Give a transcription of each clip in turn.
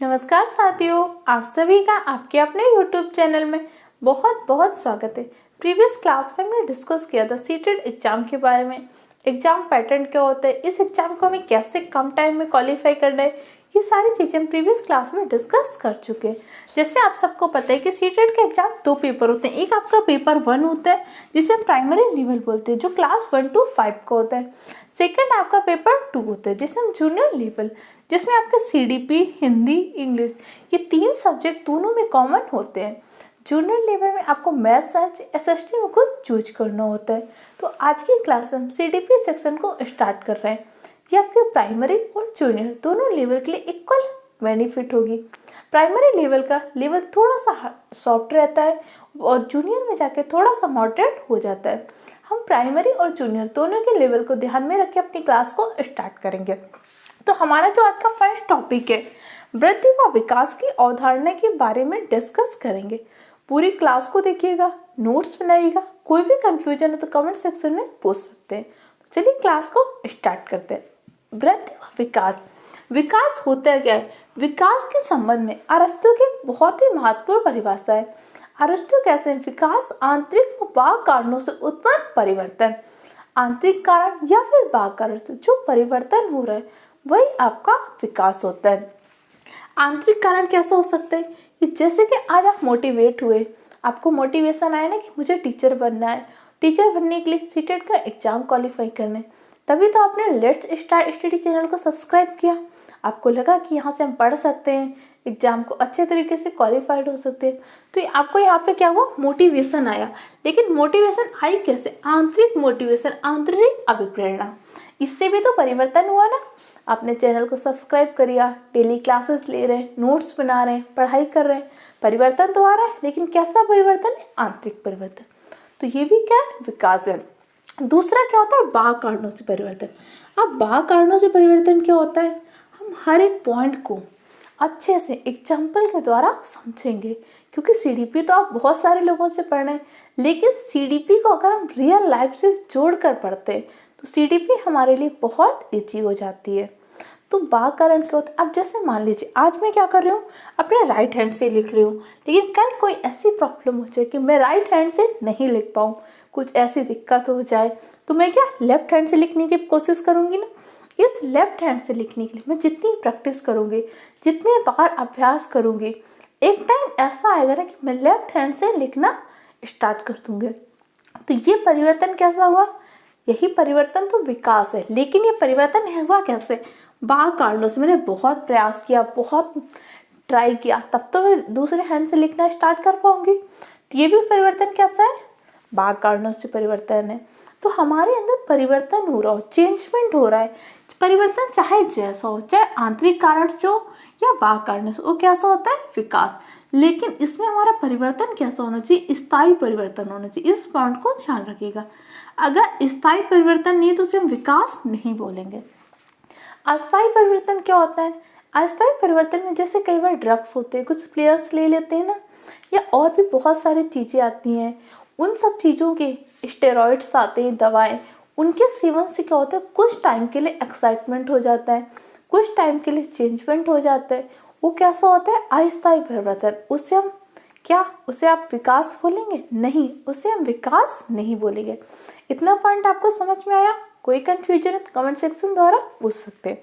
नमस्कार साथियों, आप सभी का आपके अपने YouTube चैनल में बहुत बहुत स्वागत है। प्रीवियस क्लास में हमने डिस्कस किया था सीटेट एग्जाम के बारे में। एग्जाम पैटर्न क्या होता है, इस एग्जाम को हमें कैसे कम टाइम में क्वालिफाई करना है, ये सारी चीज़ें हम प्रीवियस क्लास में डिस्कस कर चुके हैं। जैसे आप सबको पता है कि सीटेट के एग्जाम 2 पेपर होते हैं। एक आपका पेपर 1 होता है जिसे हम प्राइमरी लेवल बोलते हैं, जो क्लास 1 to 5 का होता है। सेकेंड आपका पेपर 2 होता है जिसे हम जूनियर लेवल, जिसमें आपका CDP, हिंदी, इंग्लिश, ये 3 सब्जेक्ट दोनों में कॉमन होते हैं। जूनियर लेवल में आपको मैथ, साइंस, SST में कुछ चूज करना होता है। तो आज की क्लास में हम CDP सेक्शन को स्टार्ट कर रहे हैं। ये आपके प्राइमरी और जूनियर दोनों लेवल के लिए इक्वल बेनिफिट होगी। प्राइमरी लेवल का लेवल थोड़ा सा सॉफ्ट रहता है और जूनियर में जाके थोड़ा सा मॉडरेट हो जाता है। हम प्राइमरी और जूनियर दोनों के लेवल को ध्यान में रख के अपनी क्लास को स्टार्ट करेंगे। तो हमारा जो आज का फर्स्ट टॉपिक है, वृद्धि व विकास की अवधारणा के बारे में डिस्कस करेंगे। पूरी क्लास को देखिएगा, नोट्स बनाइएगा। कोई भी कंफ्यूजन है तो कमेंट सेक्शन में पूछ सकते हैं। चलिए क्लास को स्टार्ट करते हैं। वृद्धि व विकास, विकास होता है क्या है? विकास के संबंध में अरस्तु की बहुत ही महत्वपूर्ण परिभाषा है। अरस्तु कहते हैं विकास आंतरिक व बाह्य कारणों से उत्पन्न परिवर्तन। आंतरिक कारण या फिर बाह्य कारण से जो परिवर्तन हो रहा है वही आपका विकास होता है। आंतरिक कारण कैसा हो सकता है कि जैसे कि आज आप मोटिवेट हुए, आपको मोटिवेशन आया ना कि मुझे टीचर बनना है। टीचर बनने के लिए सीटेट का एग्जाम क्वालिफाई करना है, तभी तो आपने लेट्स स्टार्ट स्टडी चैनल को सब्सक्राइब किया। आपको लगा कि यहाँ से हम पढ़ सकते हैं, एग्जाम को अच्छे तरीके से क्वालिफाइड हो सकते हैं। तो आपको यहाँ पे क्या हुआ, मोटिवेशन आया। लेकिन मोटिवेशन आई कैसे? आंतरिक मोटिवेशन, आंतरिक अभिप्रेरणा। इससे भी तो परिवर्तन हुआ ना। आपने चैनल को सब्सक्राइब करिया, डेली क्लासेस ले रहे हैं, नोट्स बना रहे हैं, पढ़ाई कर रहे हैं। परिवर्तन तो आ रहा है, लेकिन कैसा परिवर्तन है? आंतरिक परिवर्तन। तो ये भी क्या है? विकास है। दूसरा क्या होता है? बाह्य कारणों से परिवर्तन। अब बाह्य कारणों से परिवर्तन क्या होता है? हम हर एक पॉइंट को अच्छे से एग्जाम्पल के द्वारा समझेंगे, क्योंकि CDP तो आप बहुत सारे लोगों से पढ़ रहे हैं, लेकिन CDP को अगर हम रियल लाइफ से जोड़ कर पढ़ते हैं तो CDP हमारे लिए बहुत ईजी हो जाती है। तो बाह्य कारण क्या होता है? अब जैसे मान लीजिए आज मैं क्या कर रही हूँ, अपने राइट हैंड से लिख रही हूँ, लेकिन कल कोई ऐसी प्रॉब्लम हो जाए कि मैं राइट हैंड से नहीं लिख पाऊँ, कुछ ऐसी दिक्कत हो जाए, तो मैं क्या लेफ्ट हैंड से लिखने की कोशिश करूँगी ना। इस लेफ्ट हैंड से लिखने के लिए मैं जितनी प्रैक्टिस करूँगी, जितने बार अभ्यास करूँगी, एक टाइम ऐसा आएगा ना कि मैं लेफ्ट हैंड से लिखना स्टार्ट कर दूँगी। तो ये परिवर्तन कैसा हुआ? यही परिवर्तन तो विकास है। लेकिन ये परिवर्तन हुआ कैसे? बाह्य कारणों से। मैंने बहुत प्रयास किया, बहुत ट्राई किया, तब तो मैं दूसरे हैंड से लिखना स्टार्ट कर पाऊंगी। तो ये भी परिवर्तन कैसा है? बाह्य कारणों से परिवर्तन है। तो हमारे अंदर परिवर्तन हो रहा हो, चेंजमेंट हो रहा है। परिवर्तन चाहे जैसा हो, चाहे आंतरिक कारण से हो या बाह्य कारण से, वो कैसा होता है? विकास। लेकिन इसमें हमारा परिवर्तन कैसा होना चाहिए? स्थायी परिवर्तन होना चाहिए। इस पॉइंट को ध्यान रखिएगा। अगर स्थायी परिवर्तन नहीं तो उसे हम विकास नहीं बोलेंगे। अस्थायी परिवर्तन क्या होता है? अस्थायी परिवर्तन में जैसे कई बार ड्रग्स होते हैं, कुछ प्लेयर्स ले लेते हैं ना, या और भी बहुत सारी चीज़ें आती हैं, उन सब चीज़ों के स्टेरॉइड्स आते हैं, दवाएं, उनके सेवन से क्या होता है? कुछ टाइम के लिए एक्साइटमेंट हो जाता है, कुछ टाइम के लिए चेंजमेंट हो जाता है। वो कैसा होता है? अस्थायी परिवर्तन। उससे हम क्या, उसे आप विकास बोलेंगे? नहीं, उसे हम विकास नहीं बोलेंगे। इतना पॉइंट आपको समझ में आया? कोई कंफ्यूजन है तो कमेंट सेक्शन द्वारा पूछ सकते हैं।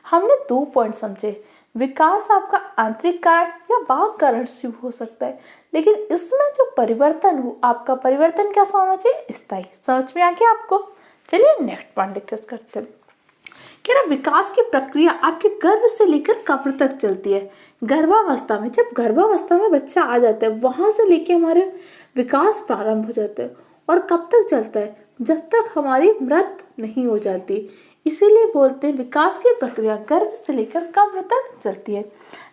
हमने 2 पॉइंट समझे। विकास आपका आंतरिक कारण या बाह्य कारण से हो सकता है, लेकिन इसमें जो परिवर्तन हो, आपका परिवर्तन कैसा होना चाहिए? स्थायी। समझ में आ गया आपको? चलिए नेक्स्ट पॉइंट डिस्कस करते हैं। कह रहा विकास की प्रक्रिया आपके गर्भ से लेकर कब्र तक चलती है। गर्भावस्था में, जब गर्भावस्था में बच्चा आ जाता है, वहां से लेके हमारे विकास प्रारंभ हो जाता है। और कब तक चलता है? जब तक हमारी मृत्यु नहीं हो जाती। इसीलिए बोलते हैं विकास की प्रक्रिया गर्भ से लेकर कब्र तक चलती है।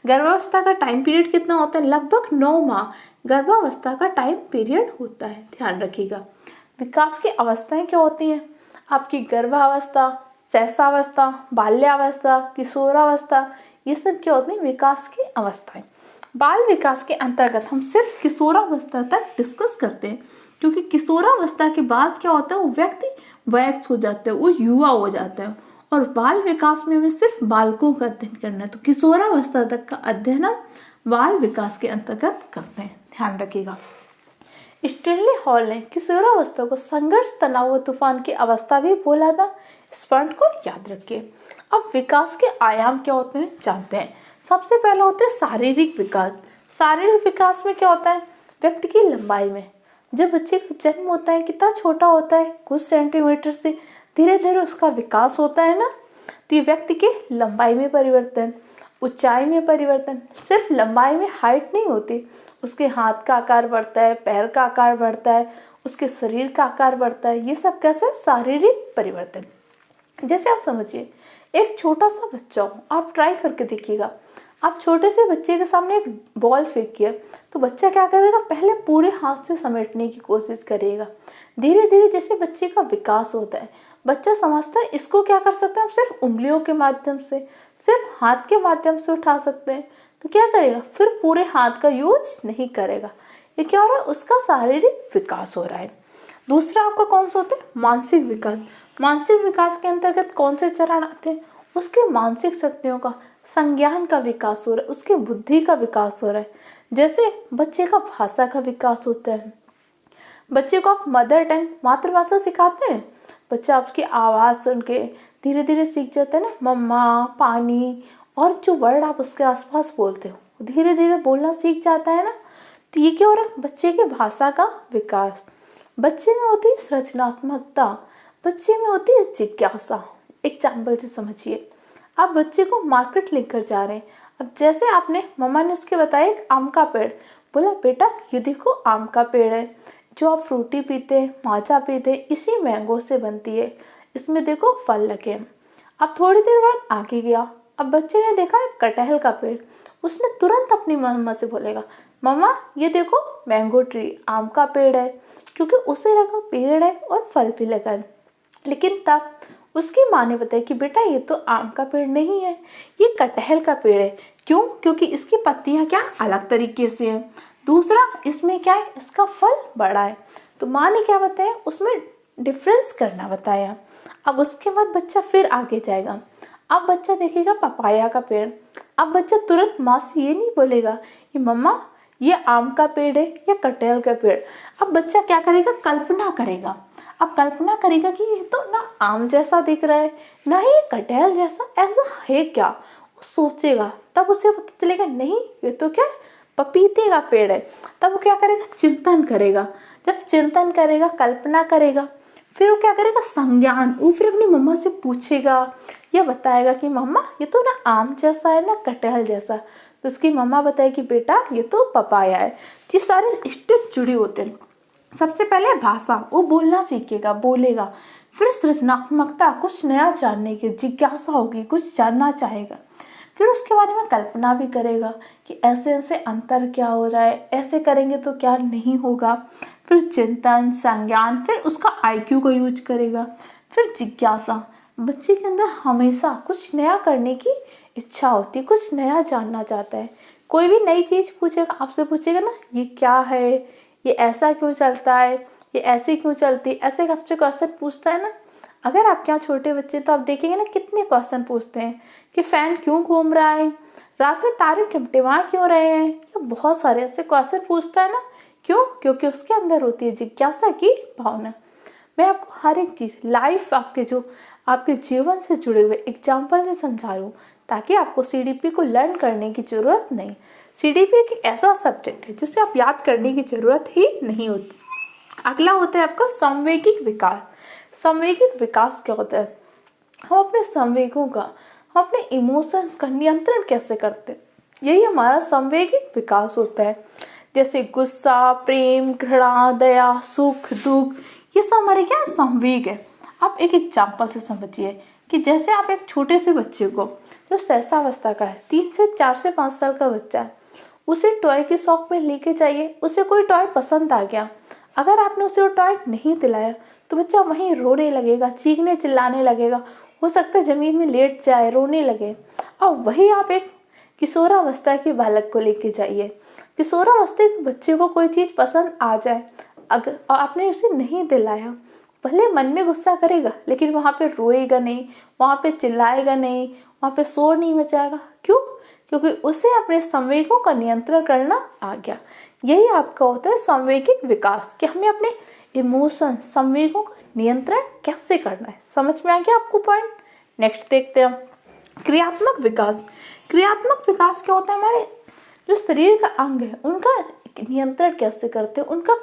गर्भावस्था का टाइम पीरियड कितना होता है? लगभग 9 माह गर्भावस्था का टाइम पीरियड होता है। ध्यान रखिएगा। विकास की अवस्थाएं क्या होती हैं? आपकी गर्भावस्था, शैशवावस्था, बाल्यावस्था, किशोरावस्था, ये सब क्या होती है? विकास की अवस्थाएं। बाल विकास के अंतर्गत हम सिर्फ किशोरावस्था तक डिस्कस करते हैं, क्योंकि किशोरावस्था के बाद क्या होता है? वो व्यक्ति वयस्क हो जाता है, वो युवा हो जाता है। और बाल विकास में हमें सिर्फ बालकों का अध्ययन करना है। तो किशोरावस्था तक का अध्ययन हम बाल विकास के अंतर्गत करते हैं, ध्यान रखिएगा। स्टैनली हॉल ने किशोरावस्था को संघर्ष, तनाव व तूफान की अवस्था भी बोला था। इस पॉइंट को याद रखिए। अब विकास के आयाम क्या होते हैं जानते हैं। सबसे पहला होता है शारीरिक विकास। शारीरिक विकास में क्या होता है, व्यक्ति की लंबाई में। जब बच्चे का जन्म होता है कितना छोटा होता है, कुछ सेंटीमीटर से धीरे धीरे उसका विकास होता है ना। तो ये व्यक्ति के लंबाई में परिवर्तन, ऊंचाई में परिवर्तन, सिर्फ लंबाई में हाइट नहीं होती, उसके हाथ का आकार बढ़ता है, पैर का आकार बढ़ता है, उसके शरीर का आकार बढ़ता है। ये सब कैसे, शारीरिक परिवर्तन। जैसे आप समझिए, एक छोटा सा बच्चा हो, आप ट्राई करके देखिएगा। आप छोटे से बच्चे के सामने एक बॉल फेंकिए तो बच्चा क्या करेगा, पहले पूरे हाथ से समेटने की कोशिश करेगा। धीरे धीरे जैसे बच्चे का विकास होता है, बच्चा समझता है इसको क्या कर सकते हैं, हम सिर्फ उंगलियों के माध्यम से, सिर्फ हाथ के माध्यम से उठा सकते हैं। तो क्या करेगा, फिर पूरे हाथ का यूज नहीं करेगा। ये क्या हो रहा है, उसका शारीरिक विकास हो रहा है। दूसरा आपका कौन सा होता है, मानसिक विकास। मानसिक विकास के अंतर्गत कौन से चरण आते हैं, उसके मानसिक शक्तियों का, संज्ञान का विकास हो रहा है, उसके बुद्धि का विकास हो रहा है। जैसे बच्चे का भाषा का विकास होता है, बच्चे को आप मदर टंग, मातृभाषा सिखाते हैं, बच्चा आपकी आवाज़ सुन के धीरे धीरे सीख जाता है ना, मम्मा, पानी, और जो वर्ड आप उसके आसपास बोलते हो धीरे धीरे बोलना सीख जाता है ना। तो ये क्या हो रहा है, बच्चे के भाषा का विकास। बच्चे में होती है सृजनात्मकता, बच्चे में होती है जिज्ञासा। एग्जाम्पल से समझिए, आप बच्चे को मार्केट लेकर जा रहे हैं। अब जैसे आपने, मम्मा ने उसके बताया एक आम का पेड़, बोला बेटा ये देखो आम का पेड़ है, जो आप फ्रूटी पीते हैं, माजा पीते हैं, इसी मैंगो से बनती है, इसमें देखो फल लगे हैं। अब थोड़ी देर बाद आगे गया, अब बच्चे ने देखा एक कटहल का पेड़, उसने तुरंत अपनी मम्मा से बोलेगा, मम्मा ये देखो मैंगो ट्री, आम का पेड़ है, क्योंकि उसे लगा पेड़ है और फल भी लगा है। लेकिन तब उसकी माँ ने बताया कि बेटा ये तो आम का पेड़ नहीं है, ये कटहल का पेड़ है। क्यों, क्योंकि इसकी पत्तियां क्या अलग तरीके से हैं, दूसरा इसमें क्या है, इसका फल बड़ा है। तो माँ ने क्या बताया, उसमें डिफरेंस करना बताया। अब उसके बाद बच्चा फिर आगे जाएगा, अब बच्चा देखेगा पपाया का पेड़। अब बच्चा तुरंत माँ से ये नहीं बोलेगा कि मम्मा ये आम का पेड़ है या कटहल का पेड़। अब बच्चा क्या करेगा, कल्पना करेगा। अब कल्पना करेगा कि ये तो ना आम जैसा दिख रहा है, ना ही कटहल जैसा, ऐसा है क्या, वो सोचेगा। तब उसे पता चलेगा नहीं ये तो क्या, पपीते का पेड़ है। तब वो क्या करेगा, चिंतन करेगा। जब चिंतन करेगा, कल्पना करेगा, फिर वो क्या करेगा, संज्ञान, वो फिर अपनी मम्मा से पूछेगा या बताएगा कि मम्मा ये तो ना आम जैसा है ना कटहल जैसा। तो उसकी मम्मा बताए कि बेटा ये तो पपाया है। ये सारे स्टेप जुड़े होते हैं। सबसे पहले भाषा, वो बोलना सीखेगा, बोलेगा। फिर सृजनात्मकता, कुछ नया जानने की जिज्ञासा होगी, कुछ जानना चाहेगा। फिर उसके बारे में कल्पना भी करेगा कि ऐसे ऐसे अंतर क्या हो रहा है, ऐसे करेंगे तो क्या नहीं होगा। फिर चिंतन, संज्ञान, फिर उसका IQ का यूज करेगा। फिर जिज्ञासा, बच्चे के अंदर हमेशा कुछ नया करने की इच्छा होती है, कुछ नया जानना चाहता है। कोई भी नई चीज़ पूछेगा, आपसे पूछेगा ना ये क्या है, ये ऐसा क्यों चलता है, ये ऐसे क्यों चलती है, ऐसे आपसे क्वेश्चन पूछता है ना। अगर आपके यहाँ छोटे बच्चे, तो आप देखेंगे ना कितने क्वेश्चन पूछते हैं कि फैन क्यों घूम रहा है, रात में तारे टिमटिमा क्यों रहे हैं, या बहुत सारे ऐसे क्वेश्चन पूछता है ना। क्यों, क्योंकि उसके अंदर होती है जिज्ञासा की भावना। मैं आपको हर एक चीज़ लाइफ, आपके जीवन से जुड़े हुए एग्जाम्पल से समझा रही हूँ, ताकि आपको CDP को लर्न करने की ज़रूरत नहीं। CDP एक ऐसा सब्जेक्ट है जिसे आप याद करने की ज़रूरत ही नहीं होती। अगला होता है आपका संवेगिक विकास। संवेगिक विकास क्या होता है, हम अपने संवेगों का, हम अपने इमोशंस का नियंत्रण कैसे करते हैं, यही हमारा संवेगिक विकास होता है। जैसे गुस्सा, प्रेम, घृणा, दया, सुख, दुख, ये सब हमारे क्या संवेग है। आप एक एग्जाम्पल से समझिए कि जैसे आप एक छोटे से बच्चे को, जो सहसावस्था का है, 3 से 4 से 5 साल का बच्चा है, उसे टॉय की शॉप में लेके जाइए, उसे कोई टॉय पसंद आ गया, अगर आपने उसे वो टॉय नहीं दिलाया तो बच्चा वहीं रोने लगेगा, चीखने चिल्लाने लगेगा, हो सकता है ज़मीन में लेट जाए, रोने लगे। और वही आप एक किशोरावस्था के बालक को लेके जाइए, किशोरावस्था के बच्चे को कोई चीज़ पसंद आ जाए, अगर आपने उसे नहीं दिलाया, भले मन में गुस्सा करेगा लेकिन वहाँ पे रोएगा नहीं, वहाँ पे चिल्लाएगा नहीं, वहाँ पे शोर नहीं मचाएगा। क्यों? क्योंकि उसे अपने संवेगों का नियंत्रण करना आ गया। यही आपका होता है संवेगिक विकास, कि हमें अपने इमोशन, संवेगों का नियंत्रण कैसे करना है। समझ में आ गया आपको पॉइंट? नेक्स्ट देखते हैं हम क्रियात्मक विकास। क्रियात्मक विकास क्या होता है? हमारे जो शरीर का अंग है उनका नियंत्रण कैसे करते हैं, उनका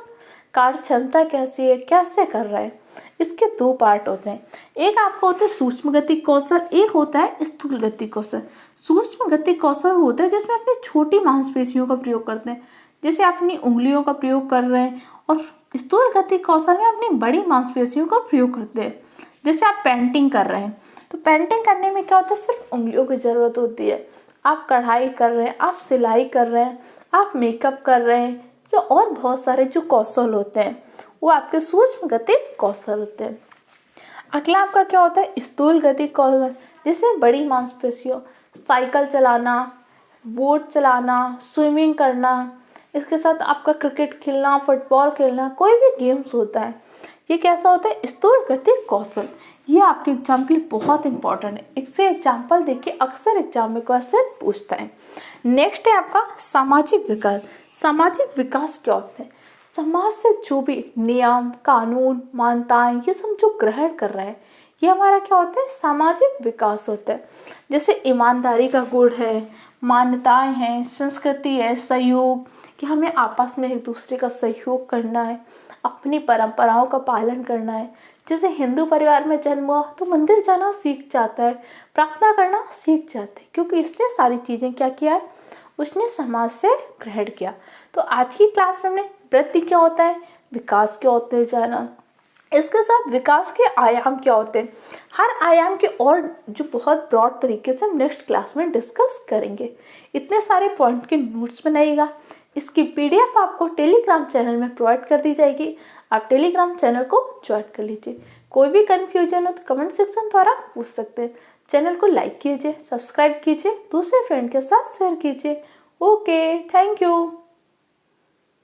कार्य क्षमता कैसी है, कैसे कर रहा है। इसके दो पार्ट होते हैं, एक आपका होता है सूक्ष्म गति कौशल, एक होता है स्थूल गति कौशल। सूक्ष्म गति कौशल होता है जिसमें अपनी छोटी मांसपेशियों का प्रयोग करते हैं, जैसे अपनी उंगलियों का प्रयोग कर रहे हैं, और स्थूल गति कौशल में अपनी बड़ी मांसपेशियों का प्रयोग करते हैं। जैसे आप पेंटिंग कर रहे हैं, तो पेंटिंग करने में क्या होता है? सिर्फ उंगलियों की जरूरत होती है। आप कढ़ाई कर रहे हैं, आप सिलाई कर रहे हैं, आप मेकअप कर रहे हैं, या और बहुत सारे जो कौशल होते हैं वो आपके सूक्ष्म गति कौशल होते हैं। अगला आपका क्या होता है? स्थूल गति कौशल, जैसे बड़ी मांसपेशियों, साइकिल चलाना, बोट चलाना, स्विमिंग करना, इसके साथ आपका क्रिकेट खेलना, फुटबॉल खेलना, कोई भी गेम्स होता है, ये कैसा होता है? स्थूल गति कौशल। ये आपके एग्जाम के लिए बहुत इंपॉर्टेंट है। इससे एग्जाम्पल देखिए, अक्सर एग्जाम में क्वेश्चन पूछता है। नेक्स्ट है आपका सामाजिक विकास। सामाजिक विकास क्या होता है? समाज से जो भी नियम, कानून, मान्यताएं, ये सब जो ग्रहण कर रहा है, ये हमारा क्या होता है? सामाजिक विकास होता है। जैसे ईमानदारी का गुण है, मान्यताएं हैं, संस्कृति है, सहयोग, कि हमें आपस में एक दूसरे का सहयोग करना है, अपनी परंपराओं का पालन करना है। जैसे हिंदू परिवार में जन्म हुआ तो मंदिर जाना सीख जाता है, प्रार्थना करना सीख जाता है, क्योंकि इसने सारी चीज़ें क्या किया है? उसने समाज से ग्रहण किया। तो आज की क्लास में हमने वृद्धि क्या होता है, विकास क्या होते हैं जाना, इसके साथ विकास के आयाम क्या होते हैं, हर आयाम के और जो बहुत ब्रॉड तरीके से हम नेक्स्ट क्लास में डिस्कस करेंगे। इतने सारे पॉइंट के नोट्स बनाइएगा। इसकी पीडीएफ आपको टेलीग्राम चैनल में प्रोवाइड कर दी जाएगी। आप टेलीग्राम चैनल को ज्वाइन कर लीजिए। कोई भी कन्फ्यूजन हो तो कमेंट सेक्शन द्वारा पूछ सकते हैं। चैनल को लाइक कीजिए, सब्सक्राइब कीजिए, दूसरे फ्रेंड के साथ शेयर कीजिए। Okay, thank you.